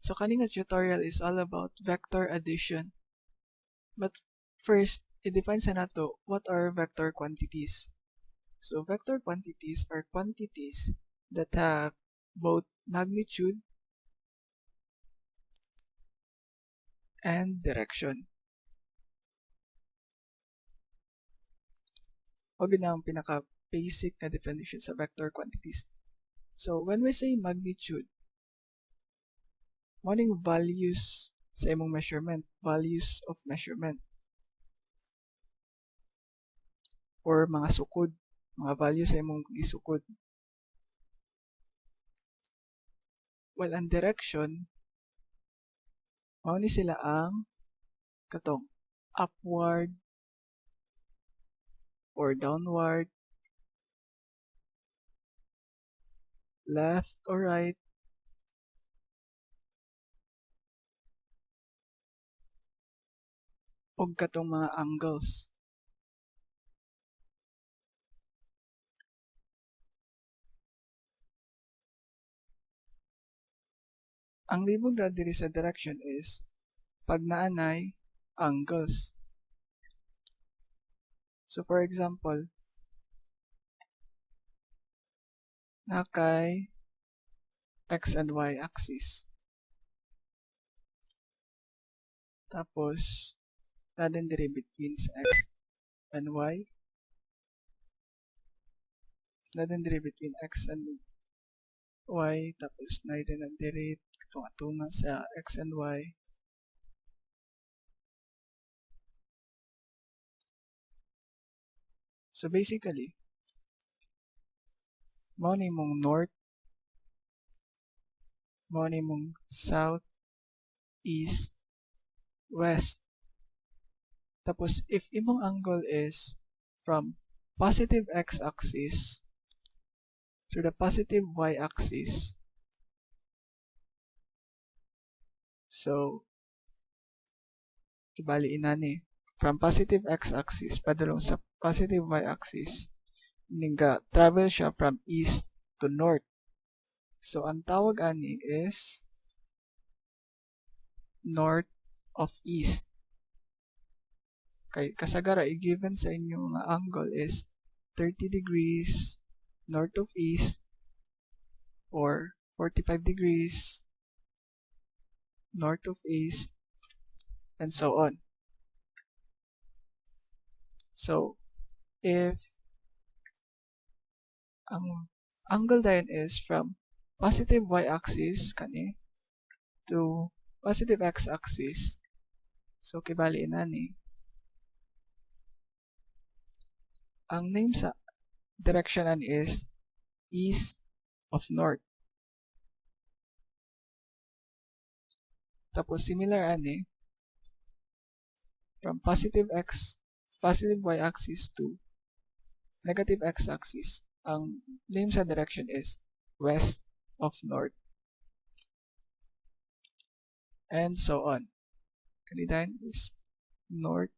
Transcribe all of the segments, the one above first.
So kaning tutorial is all about vector addition. But first, i-define sa nato what are vector quantities. So vector quantities are quantities that have both magnitude and direction. O na ang pinaka-basic na definition sa vector quantities. So when we say magnitude, morning values sa imong measurement, values of measurement, or mga sukod, mga values sa imong isukod. While ang direction, mao ni sila ang katong upward or downward, left or right, ug katong mga angles. Ang libog ra diri sa direction is pag naanay angles. So for example, nakay x and y axis. Tapos naden diri between x and y. Naden diri between x and y, tapos naden na diri tunga sa x and y. So basically, mao ni mong north, mao ni mong south, east, west. Tapos if imong angle is from positive x-axis to the positive y-axis, so ibali inani from positive x-axis padulong sa positive y-axis, nga travel siya from east to north. So ang tawag ani is north of east. Kay kasagara i-given sa inyo nga angle is 30 degrees north of east or 45 degrees north of east, and so on. So if ang angle din is from positive y-axis kani to positive x-axis, so kibali inani ang name sa direction is east of north. Tapos similar ani from positive y-axis to negative x-axis, ang name sa direction is west of north, and so on. Kanidayan is north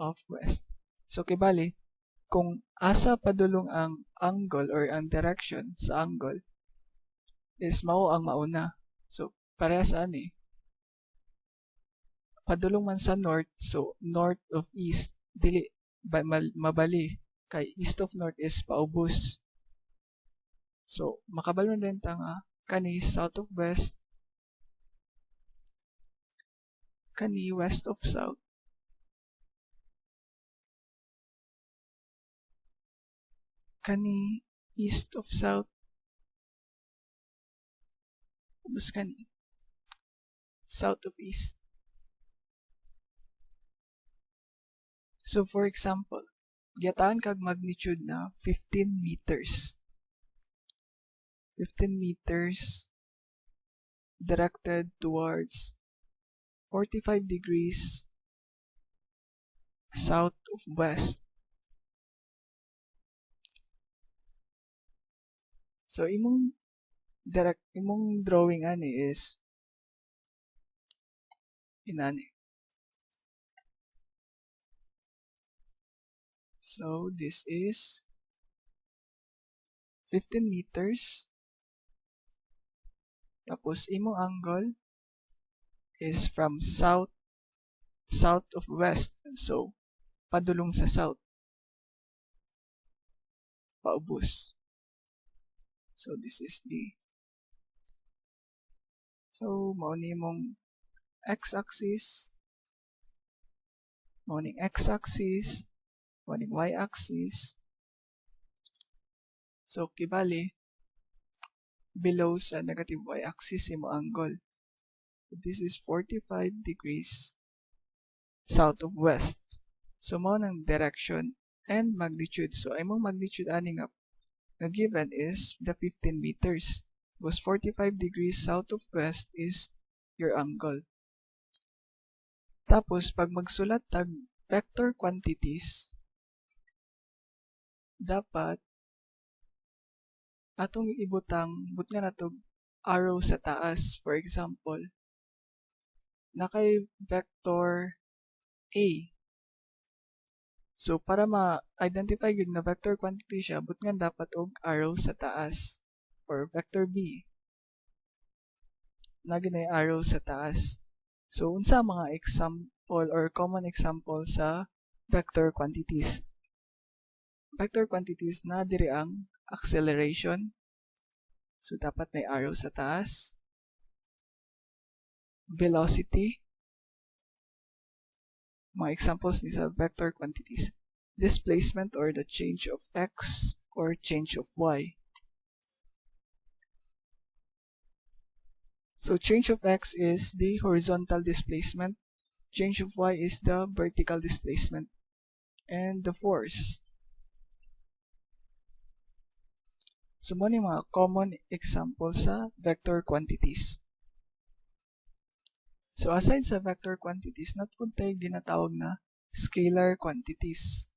of west. So kibali kung asa padulong ang angle or ang direction sa angle is mao ang mauna. So parehas ani padulong man sa north, so north of east dili mabali kay east of north is paubos. So makabalon din ta nga kani south of west, kani west of south, kani east of south, ubos kani south of east. So for example, giataan kag magnitude na 15 meters. 15 meters directed towards 45 degrees south of west. So imong drawing ani is inani. So this is 15 meters. Tapos imong angle is from south of west. So, padulong sa south. Paubos. So, this is the so, mauni mong x-axis, mauning x-axis, mauning y-axis. So, kibali, below sa negative y-axis imo angle. This is 45 degrees south of west. So, mao ng direction and magnitude. So, imong magnitude ani nga given is the 15 meters. Because 45 degrees south of west is your angle. Tapos, pag magsulat tag vector quantities, dapat atong ibutang nga natog arrow sa taas. For example, nakay vector A. So, para ma-identify yun na vector quantity siya, nga dapat og arrow sa taas. Or vector B. Naginay arrow sa taas. So, unsa mga example or common example sa vector quantities? Vector quantities na diri ang acceleration. So, dapat may arrow sa taas. Velocity. Mga examples ni sa vector quantities. Displacement or the change of x or change of y. So, change of x is the horizontal displacement. Change of y is the vertical displacement. And the force. So, muna yung mga common examples sa vector quantities. So, aside sa vector quantities, natpun tayo ginatawag na scalar quantities.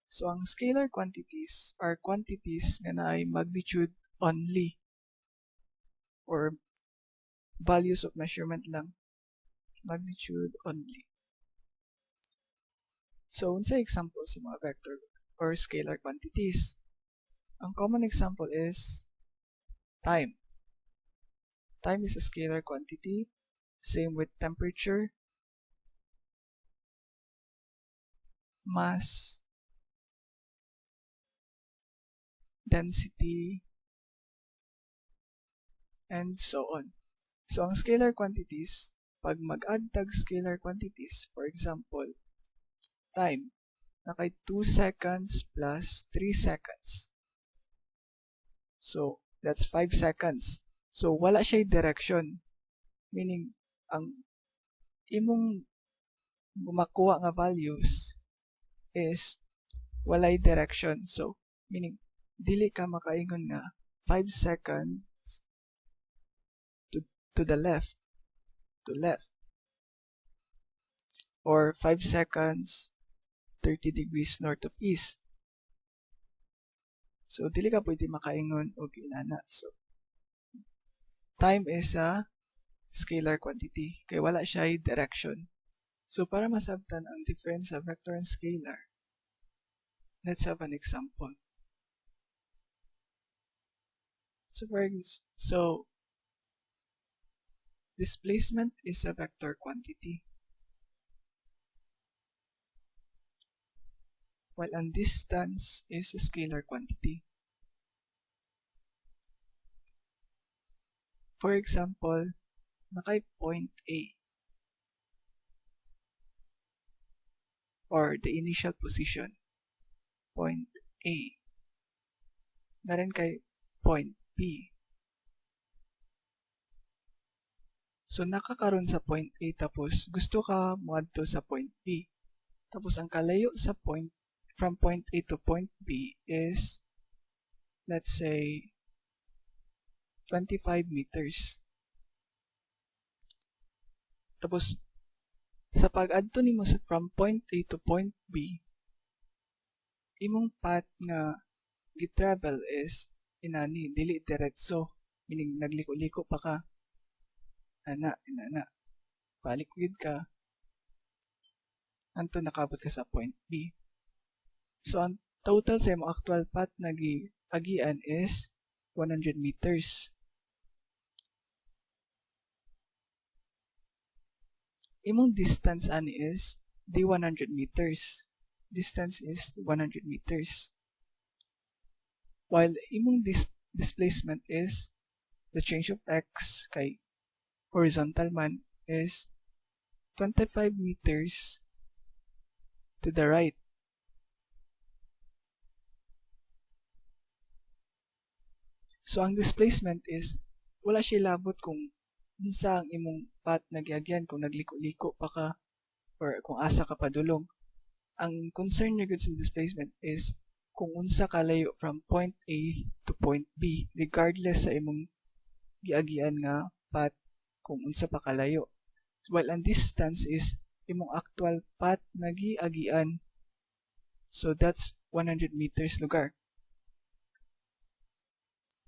So, ang scalar quantities are quantities nga na ay magnitude only or values of measurement lang. Magnitude only. So, unsa examples sa mga vector or scalar quantities? Ang common example is time. Time is a scalar quantity. Same with temperature, mass, density, and so on. So, ang scalar quantities, pag mag-add tag scalar quantities, for example, time, nakay 2 seconds plus 3 seconds. So, that's 5 seconds. So, wala siya direction. Meaning, ang imong makuha nga values is walay direction. So, meaning, dili ka makaingon nga 5 seconds to the left, or 5 seconds 30 degrees north of east. So, dili ka pwede makaingon og inana. So, time is a scalar quantity kay wala siya ay direction. So, para masabtan ang difference sa vector and scalar, let's have an example. So, displacement is a vector quantity, while ang distance is a scalar quantity. For example, nakay point A or the initial position, point A. Narin kay point B. So, nakakaroon sa point A tapos gusto ka moadto sa point B. Tapos, ang kalayo sa point, from point A to point B is, let's say, 25 meters. Tapos, sa pag-adto nimo sa from point A to point B, imong path nga gi-travel is inani, dili diretso. Meaning, nagliko-liko pa ka. Inana. Balik ka. Anto nakabot ka sa point B. So, ang total sa imong actual path na gi-agian is 100 meters. imong distance ani is di 100 meters. Distance is 100 meters. While imong displacement is the change of x kay horizontal man is 25 meters to the right. So ang displacement is wala siya labot kung unsa ang imong path nagyagyan, kung nagliko-liko pa ka or kung asa ka padulong. Ang concern niya sa displacement is kung unsa ka layo from point A to point B regardless sa imong giagian nga path kung unsa pa kalayo. While ang distance is imong actual path na giagian. So that's 100 meters lugar.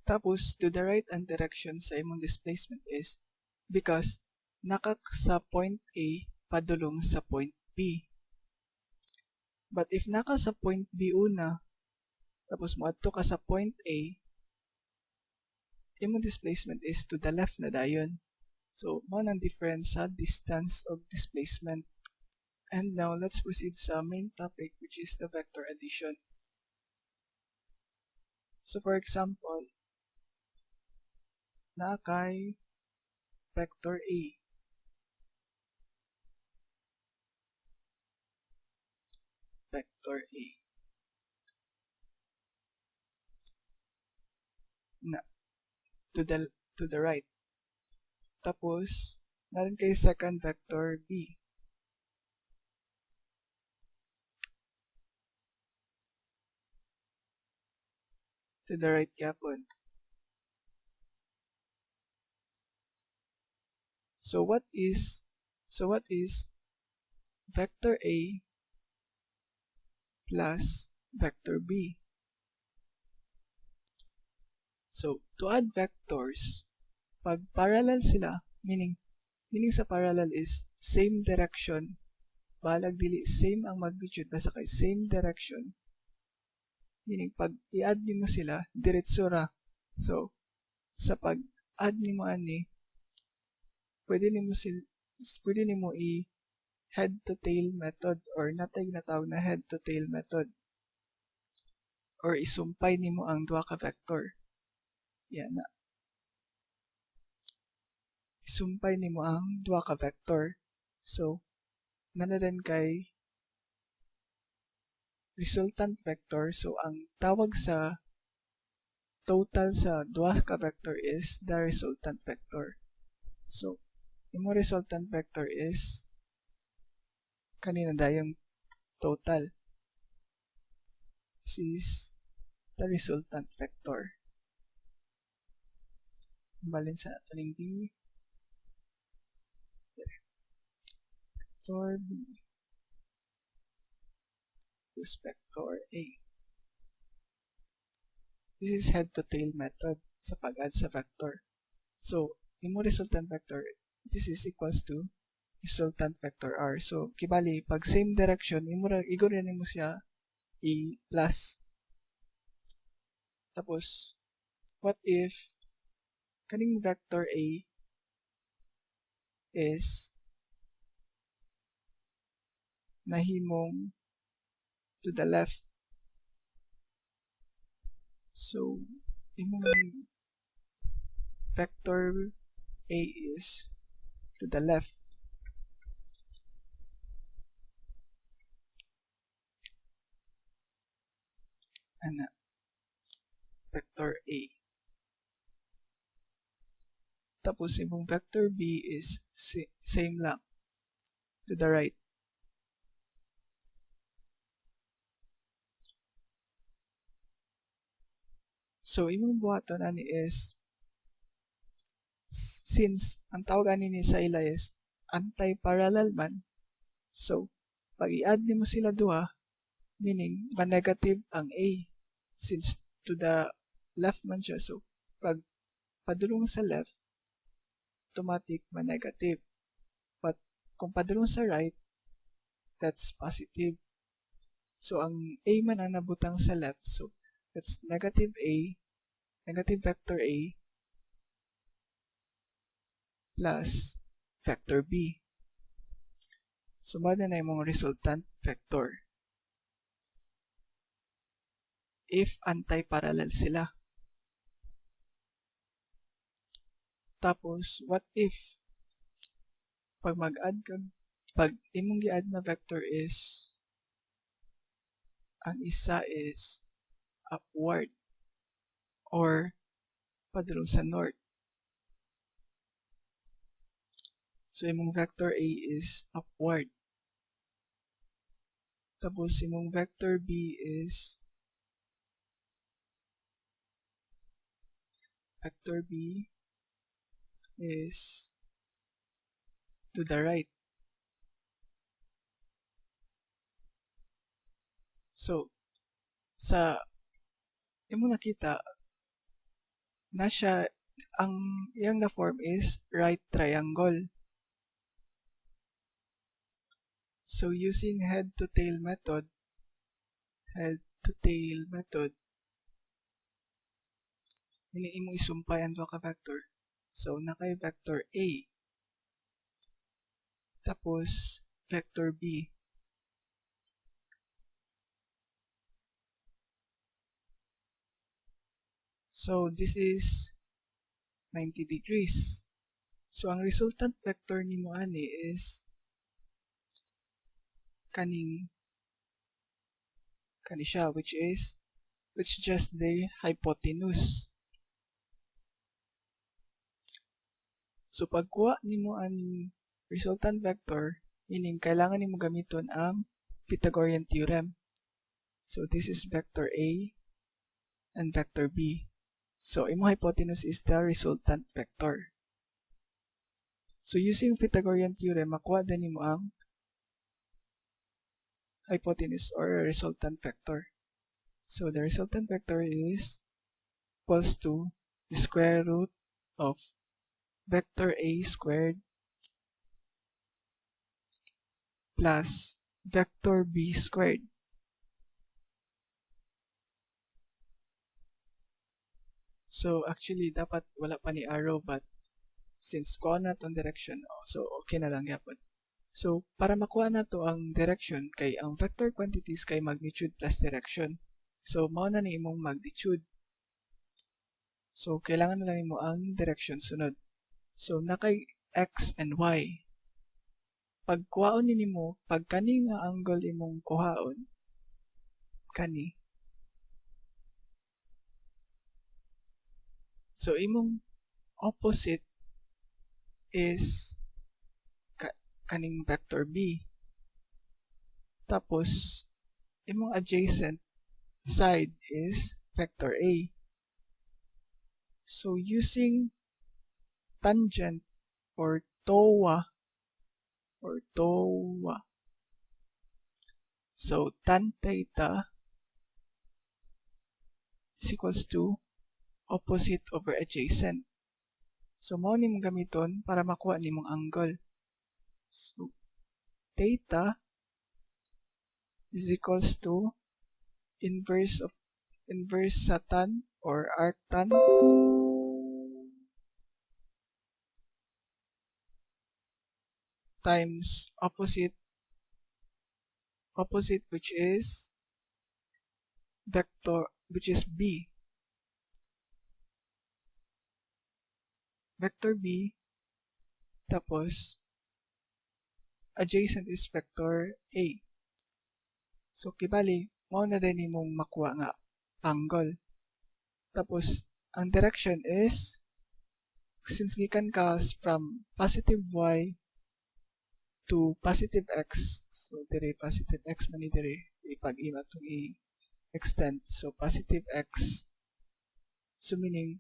Tapos, to the right ang direction sa imong displacement is because nakak sa point A padulong sa point B. But if naka sa point B una, tapos moadto ka sa point A, imong displacement is to the left na dayon. So, mo nang difference sa distance of displacement. And now, let's proceed sa main topic, which is the vector addition. So, for example, na kay vector A. Vector A. Na to the right. Tapos, narin kay second vector B. To the right yapon. So what is vector A plus vector B? So to add vectors, pag parallel sila, meaning sa parallel is same direction, balag dili same ang magnitude basta kay same direction. Meaning pag i-add nimo sila diretso ra. So sa pag-add nimo ani pwede nimo i head to tail method or natay natawag na head to tail method or isumpay nimo ang duha ka vector. Yan na. Isumpay nimo ang duha ka vector. So nanadan kay resultant vector. So ang tawag sa total sa duha ka vector is the resultant vector. So imong resultant vector is kanina dayong total. This is the resultant vector. Balin sa ating B. Vector B plus vector A. This is head to tail method sa pag-add sa vector. So, imong resultant vector, this is equals to resultant vector R. So, kibali, pag same direction, igor mo siya i-plus. Tapos, what if kaning vector A is nahimong to the left. So, imong vector A is to the left. Ana, vector A. Tapos imong vector B is same lang, to the right. So imong buhaton ani is since ang tawag ani ni sa ila is anti-parallel man. So pag i-add nimo sila duha, meaning ma-negative ang A since to the left man siya. So pag padulong sa left, automatic ma-negative. But kung padulong sa right, that's positive. So ang A man ang nabutang sa left. So that's negative A, negative vector A plus vector B. So, mada na imong resultant vector. If anti-parallel sila. Tapos, what if pag imong gi-add na vector is ang isa is upward or padulong sa north. So, imong vector A is upward. Tapos, imong vector B is to the right. So, sa imong nakita, ang iyang na form is right triangle. So, using head to tail method, ini imong isumpay ang duha ka vector. So, nakay vector A, tapos vector B. So, this is 90 degrees. So, ang resultant vector nimo ani is kani siya, which just the hypotenuse. So, pagkuha nimo ang resultant vector, meaning kailangan nimo gamiton ang Pythagorean theorem. So, this is vector A and vector B. So, imong hypotenuse is the resultant vector. So, using Pythagorean theorem, makuha din nimo ang hypotenuse or resultant vector. So, the resultant vector is equals to the square root of vector A squared plus vector B squared. So, actually, dapat wala pa ni arrow, but since kuha na itong direction, so okay na lang yapon. So, para makuha na to ang direction, kay ang vector quantities kay magnitude plus direction. So, mao na ni imong magnitude. So, kailangan na lang mo ang direction sunod. So, nakay x and y. Pag kuhaon nimo, pag kani nga angle imong kuhaon, kani. So, imong opposite is kaning vector B. Tapos, imong adjacent side is vector A. So, using tangent or TOA, so tan theta is equals to opposite over adjacent. So, mao nimong gamiton para makuha nimong angle. So, theta is equals to inverse sa tan or arctan times opposite which is vector, which is B. Vector B, tapos adjacent is vector A. So, kibali, mao na din imong makuha nga angle. Tapos, ang direction is, since gikan ka from positive y to positive x, so dire positive x man ni dire, ipag-ima itong i-extend. So, positive x, so meaning,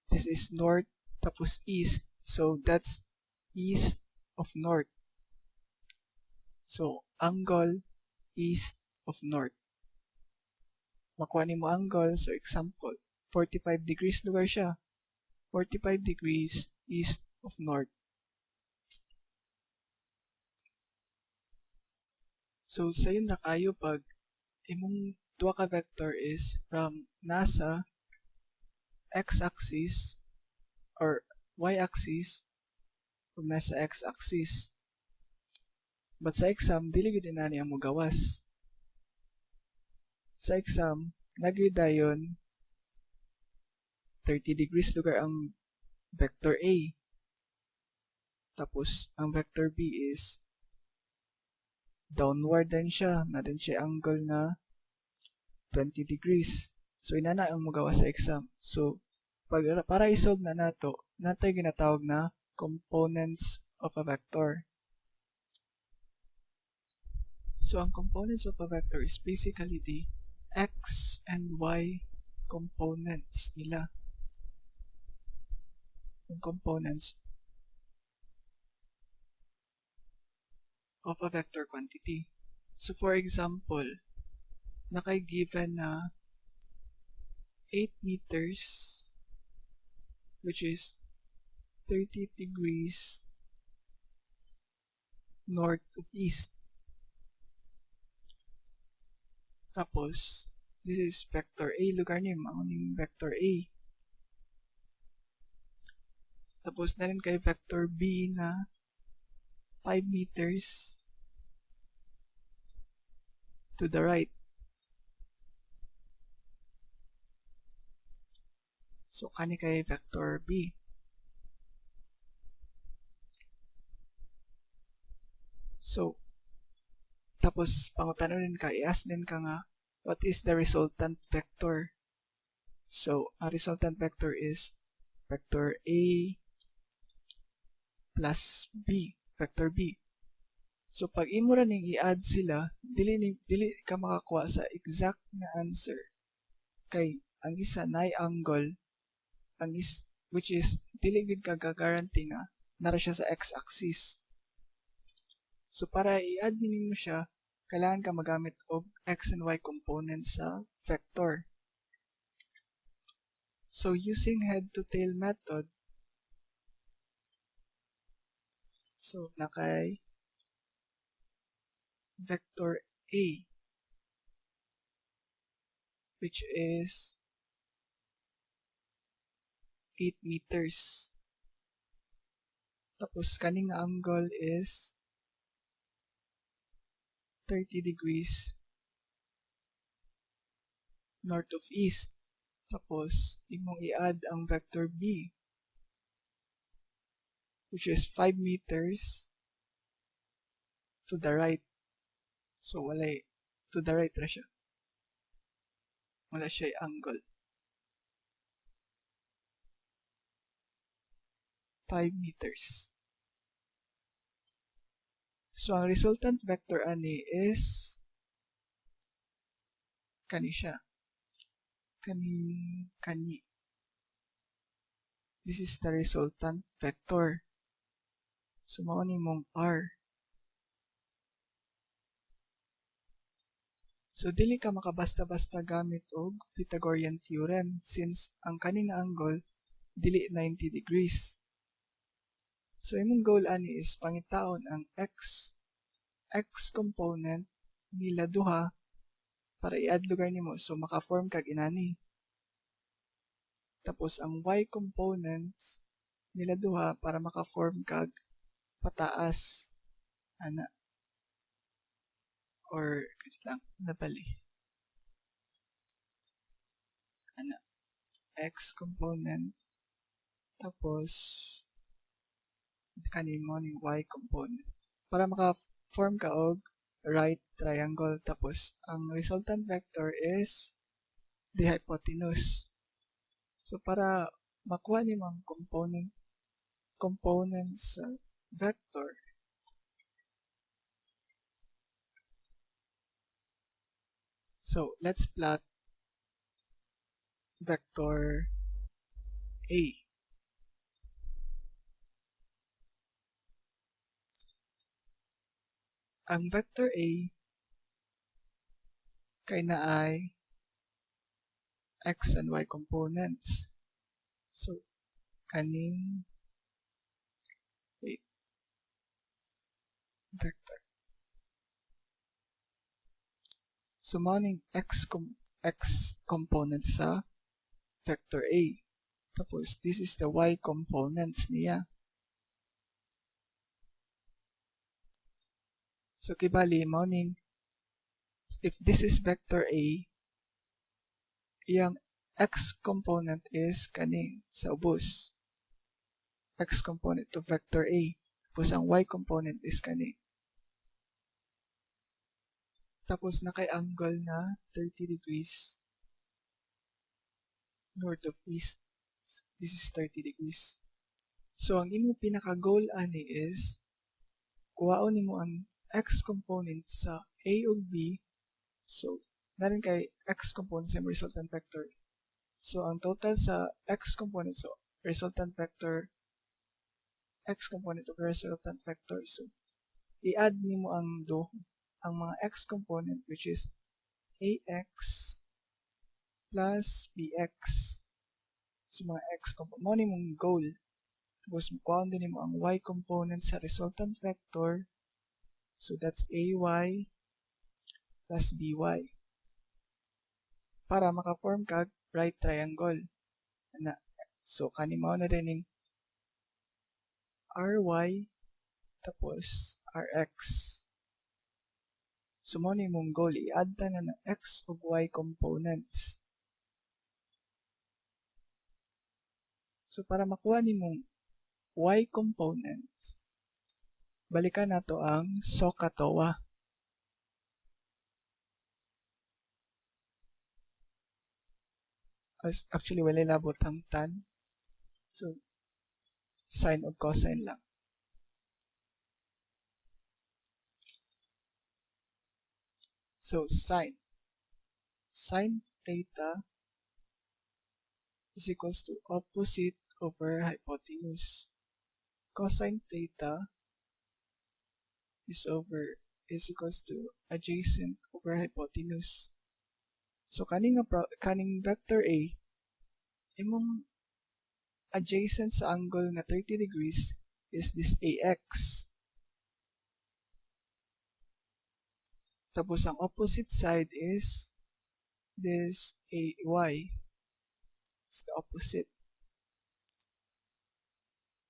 this is north, tapos east, so that's east of north. So, angle east of north. Makuha nimo angle, so example, 45 degrees lugar siya. 45 degrees east of north. So, sayon na kayo pag imong duha ka vector is from nasa x-axis or y-axis, kung nasa x-axis, But sa exam, dili gyud inani ang mugawas. Sa exam, lagi dayon 30 degrees lugar ang vector A. Tapos, ang vector B is downward din siya. Na din siya angle na 20 degrees. So, inana ang mugawas sa exam. So, para isolve na nato, natay ginatawag na components of a vector. So, ang components of a vector is basically the x and y components nila. Yung components of a vector quantity. So, for example, naka-given na 8 meters, which is 30 degrees north of east. Tapos, this is vector A. Lugar niya, mauning vector A. Tapos, na rin kay vector B na 5 meters to the right. So, kani kay vector B. So, tapos, pangutano rin ka, i-ask din ka nga, what is the resultant vector? So, ang resultant vector is vector A plus B, vector B. So, pag imo ra ning i-add sila, dili ka makakuha sa exact na answer. Kay, ang isa na angle, which is, dili gud ka guarantee nga, nara siya sa x-axis. So, para i-add din mo siya, kailangan ka magamit og x and y components sa vector. So, using head-to-tail method, so, nakay vector A, which is 8 meters. Tapos, kaning angle is 30 degrees north of east. Tapos, imong i-add ang vector B, which is 5 meters to the right. So, walay to the right na siya. Wala siya angle. 5 meters. So, ang resultant vector ani is kani siya. Kani. This is the resultant vector. So, mauni mong R. So, dili ka makabasta-basta gamit og Pythagorean theorem since ang kaning angle dili 90 degrees. So, imong goal ani is pangitaon ang x component nila duha para i-add lugar nimo so maka-form kag inani. Tapos ang y components nila duha para maka-form kag pataas ana or kasi lang nabali ana x component tapos kanimo ni y component para maka-form ka og right triangle. Tapos ang resultant vector is the hypotenuse. So para makuha ni mga components vector, so let's plot vector A. Ang vector A kay naay x and y components. So, kaning vector. So, maning x components sa vector A. Tapos, this is the y components niya. So kibali morning, if this is vector A, yung x component is kani sa ubos. X component to vector A. Tapos ang y component is kani. Tapos naka-angle na 30 degrees north of east. This is 30 degrees. So ang imo pinaka-goal ani is kuhaon nimo ang x component sa A ug B. So narin kay x component sa resultant vector. So ang total sa x component, so resultant vector, x component of resultant vector. So i-add nimo ang mga x component, which is ax plus bx. So mga x component mo nimong goal. Tapos makuha din nimo ang y component sa resultant vector. So that's ay plus by. Para maka-form kag right triangle. So kanimo na din ry tapos rx. So mo nimong goal, i-add ta na ng x ug y components. So para makuha nimong y components, balikan nato ang SOHCAHTOA. Actually, wala labot ang tan. So, sine o cosine lang. So, sine theta is equals to opposite over hypotenuse. Cosine theta is equals to adjacent over hypotenuse. So, kaning vector A, imong adjacent sa angle nga 30 degrees is this AX. Tapos, ang opposite side is this AY. It's the opposite.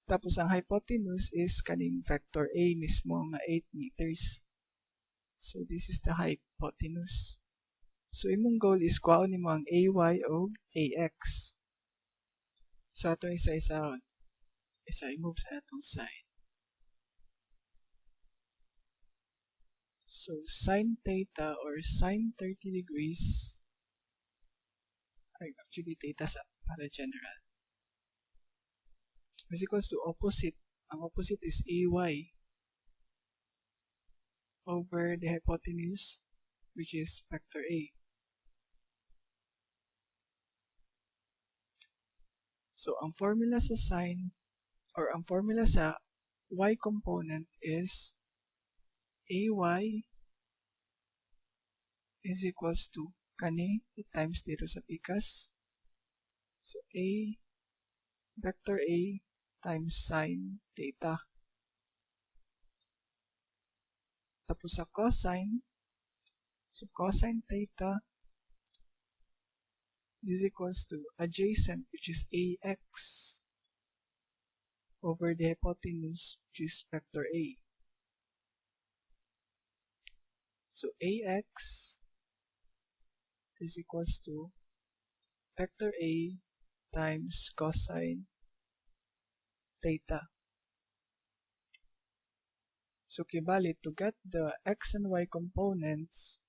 Tapos, ang hypotenuse is kaning vector A mismo nga 8 meters. So, this is the hypotenuse. So, imong goal is kuhaon nimo ang AY o AX. So, atong isa-isahon. I-move sa atong side. So, sine theta or sine 30 degrees, actually theta para general, is equals to opposite. Ang opposite is AY over the hypotenuse, which is vector A. So, ang formula sa sine, or ang formula sa y component is AY is equals to kani times dito sa pikas. So, vector A times sine theta. Tapos sa cosine, so cosine theta is equals to adjacent, which is AX over the hypotenuse, which is vector A. So AX is equals to vector A times cosine theta. So kibali, to get the x and y components,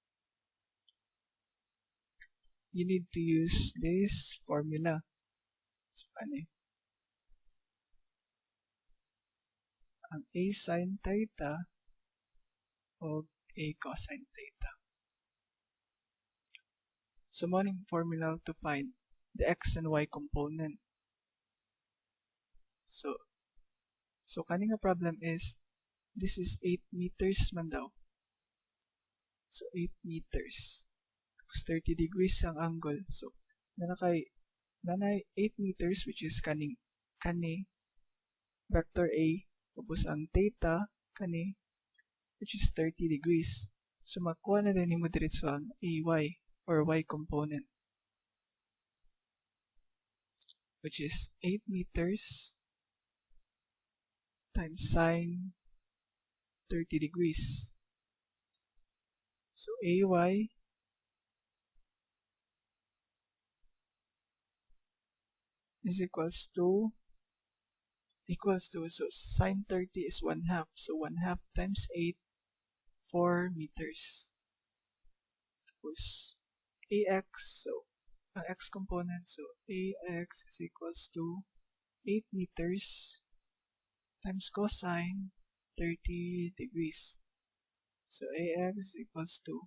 you need to use this formula. So, ang A sine theta o A cosine theta. So, morning formula to find the x and y component. So kaning problem is, this is 8 meters man daw. So, 8 meters. 30 degrees ang angle. So, nanay 8 meters, which is kani vector A, tapos ang theta kani, which is 30 degrees. So, makuha na din mo diretso ang AY or Y component, which is 8 meters times sine 30 degrees. So AY is equals to, so sine 30 is 1/2. So 1/2 times 8, 4 meters. Tapos AX, so ang X component, so AX is equals to 8 meters times cosine 30 degrees. So AX is equals to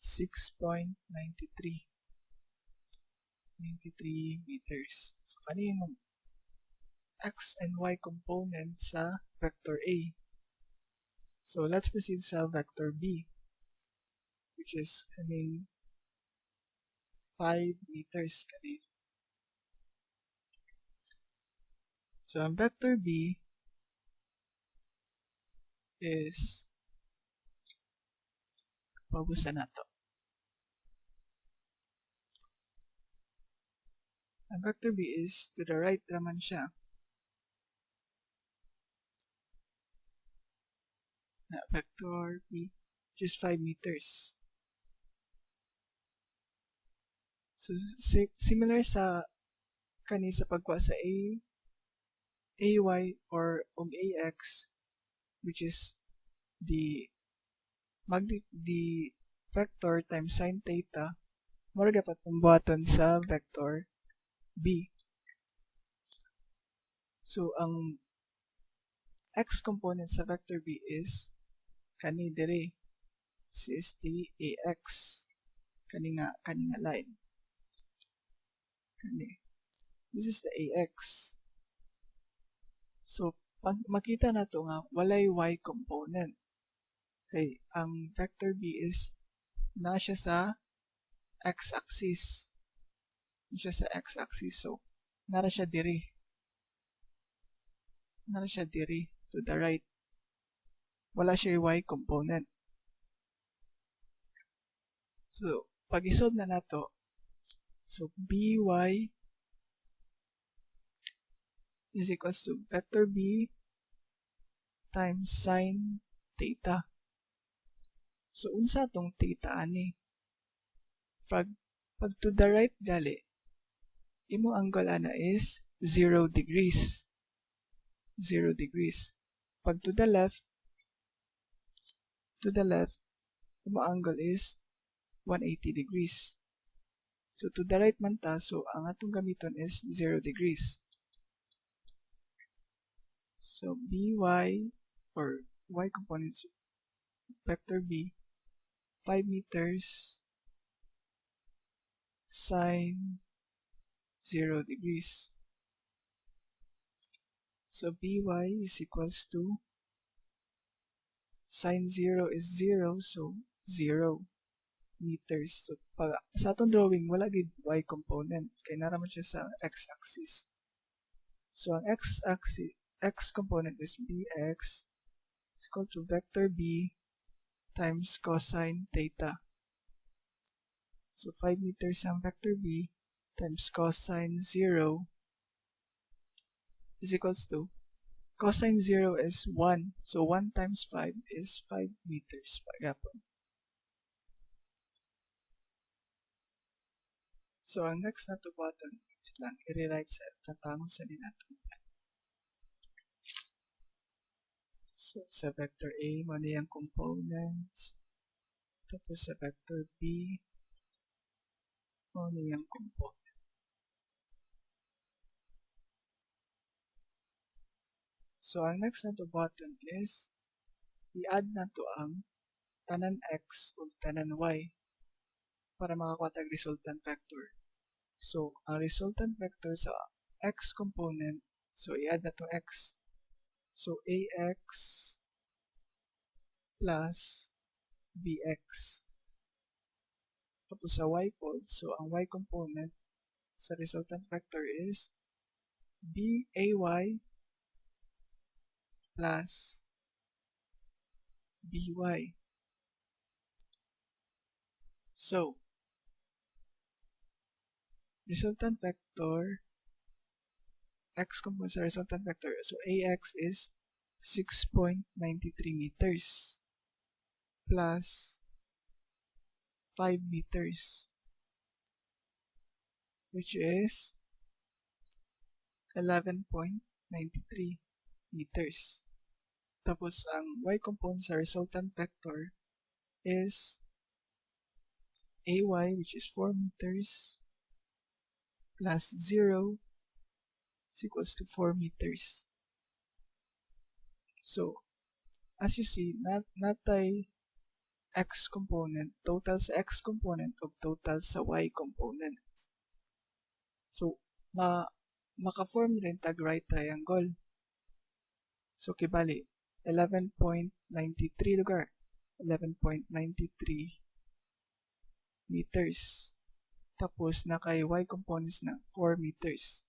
6.93 meters. So kanino X and Y component sa vector A. So let's proceed sa vector B, which is kaning 5 meters kanin. So ang vector B is pabusan nato. Ang vector B is to the right naman siya. Na vector B, which is 5 meters. So similar sa kani sa pagkuha sa AY or AX, which is the vector times sine theta, mura patong buhaton sa vector B. So ang X component sa vector B is kani dire. This is the AX. Kani nga line. Kani. This is the AX. So pag makita nato nga walay Y component. Okay, ang vector B is na siya sa x-axis. Siya sa x-axis. So nara siya dire. Nara siya dire to the right. Wala siya Y component. So, pag isod na nato, so BY is equals to vector B times sine theta. So, unsa tong theta ani? Pag to the right gali, imo angle ana is 0 degrees. 0 degrees. Pag to the left, imo angle is 180 degrees. So, to the right man ta, so ang atong gamiton is 0 degrees. So, BY or Y components vector B, 5 meters sine 0 degrees. So, BY is equals to sine 0 is 0, so 0 meters. So, sa atong drawing, wala gid Y component. Kaya naraman siya sa x-axis. So, ang x component is bx is equal to vector b times cosine theta. So, 5 meters ang vector b times cosine 0 is equals to, cosine 0 is 1. So, 1 times 5 is 5 meters. Pagapon. So, ang next na to button, lang, i-rewrite sa tatangon sa nato. So, sa vector A, muna yung components. Tapos sa vector B, muna yung component. So, ang next na to button is, i-add na to ang tanan X o tanan Y para makakuha tag resultant vector. So, ang resultant vector sa X component, so i-add na to X. So, AX plus BX. Tapos sa Y pod, so ang Y component sa resultant vector is BAY plus BY. So, resultant vector, X component sa resultant vector, so AX is 6.93 meters. plus 5 meters, which is 11.93 meters. Tapos, ang y component sa resultant vector is ay, which is 4 meters, plus 0 is equals to 4 meters. So, as you see, natay x component, total sa x component o total sa y component. So, maka-form rin tag right triangle. So, kibali, 11.93 lugar, 11.93 meters. Tapos, kay y components na 4 meters.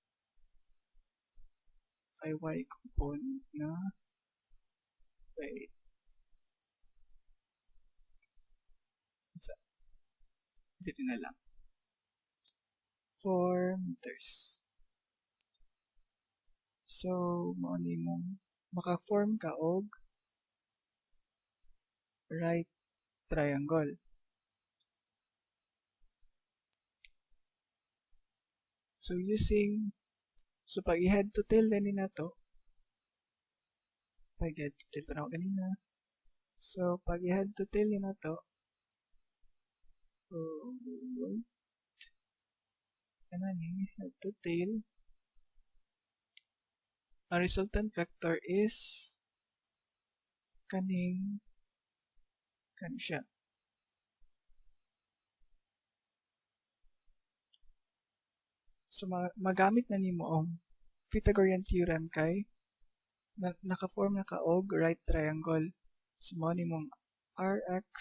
Kay y component na, wait, dito na lang, 4 meters. So, mauni mong maka-form ka og right triangle. So, pag i-head to tail din na to, pag i-head to tail na kanina. So, pag i-head to tail na to, head to tail, ang resultant vector is kaning siya. So, magamit na nimo ang Pythagorean theorem kay naka-form na ka og right triangle. So, mo nimong Rx,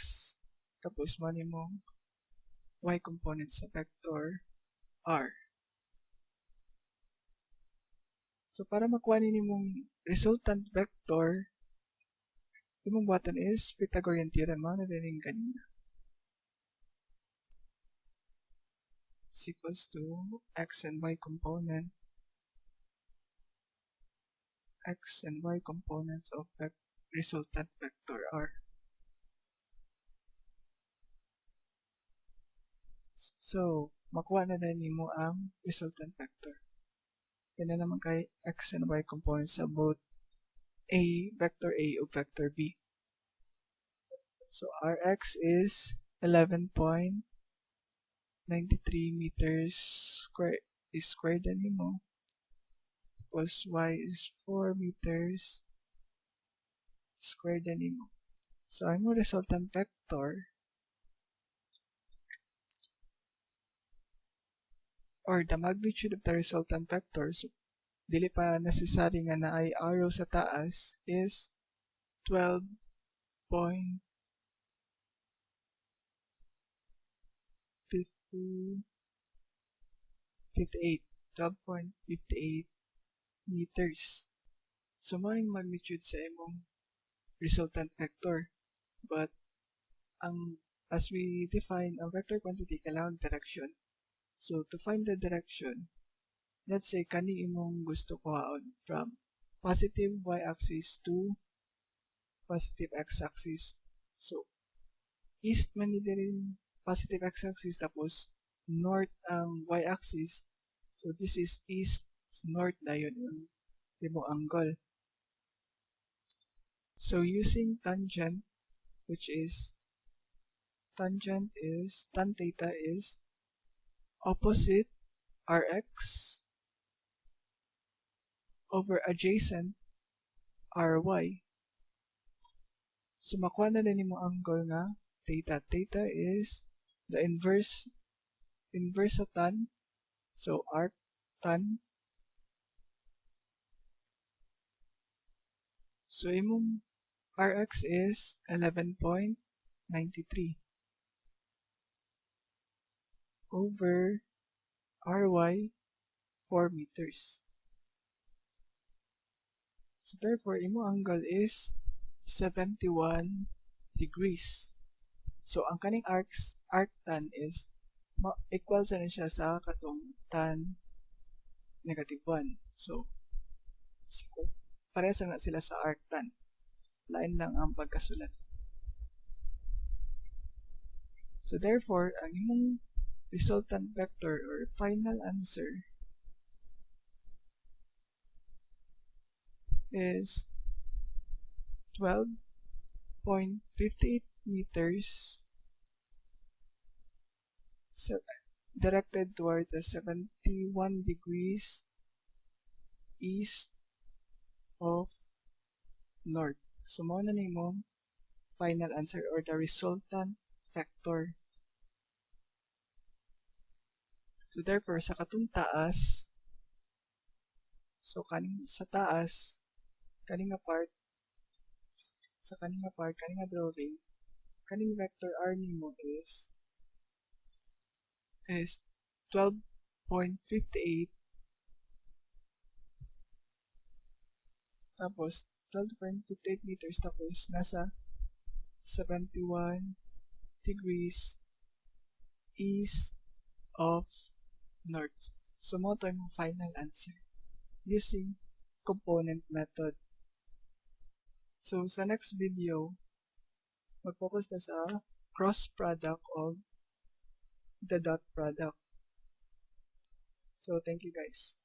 tapos mo nimong y component sa vector R. So, para makuha nimong resultant vector, imong buhaton is Pythagorean theorem, mo na rin kanina. Is equals to x and y component, x and y components of resultant vector R. So, makuha na nimo ang resultant vector. Yan na naman kay x and y components sa both vector A o vector B. So, Rx is 11.93 meters squared na nimo. Plus y is 4 meters squared na nimo. So, ang resultant vector or the magnitude of the resultant vector, so dili pa necessary nga na ay arrow sa taas, is 12.58 meters. So, maring magnitude sa imong resultant vector. But, as we define a vector quantity, kailangan direction. So, to find the direction, let's say, kani imong gusto kuhaon from positive y-axis to positive x-axis. So, east man ni din positive x-axis, tapos north ang y-axis. So, this is east, north na yun yung imong angle. So, using tangent, which is, tan theta is opposite Rx over adjacent Ry. So, makuha na din mo angle nga theta. Theta is the inverse sa tan. So, arc tan. So, imong Rx is 11.93 over Ry 4 meters. So, therefore, imo angle is 71 degrees. So, ang kaning arc tan is equal sa siya sa katong tan negative 1. So, parehas na sila sa arc tan. Lain lang ang pagkasulat. So therefore, ang imong resultant vector or final answer is 12.58 meters directed towards the 71 degrees east of north. So, mao na nimo final answer or the resultant vector. So, therefore, sa katong taas, so kaning sa taas, kaning nga part, kaning nga drawing, kaning vector R nimo is 12.58 tapos 12.58 meters tapos nasa 71 degrees east of north. So, mo to yung final answer using component method. So, sa next video, mag-focus na sa cross product of the dot product. So, thank you guys.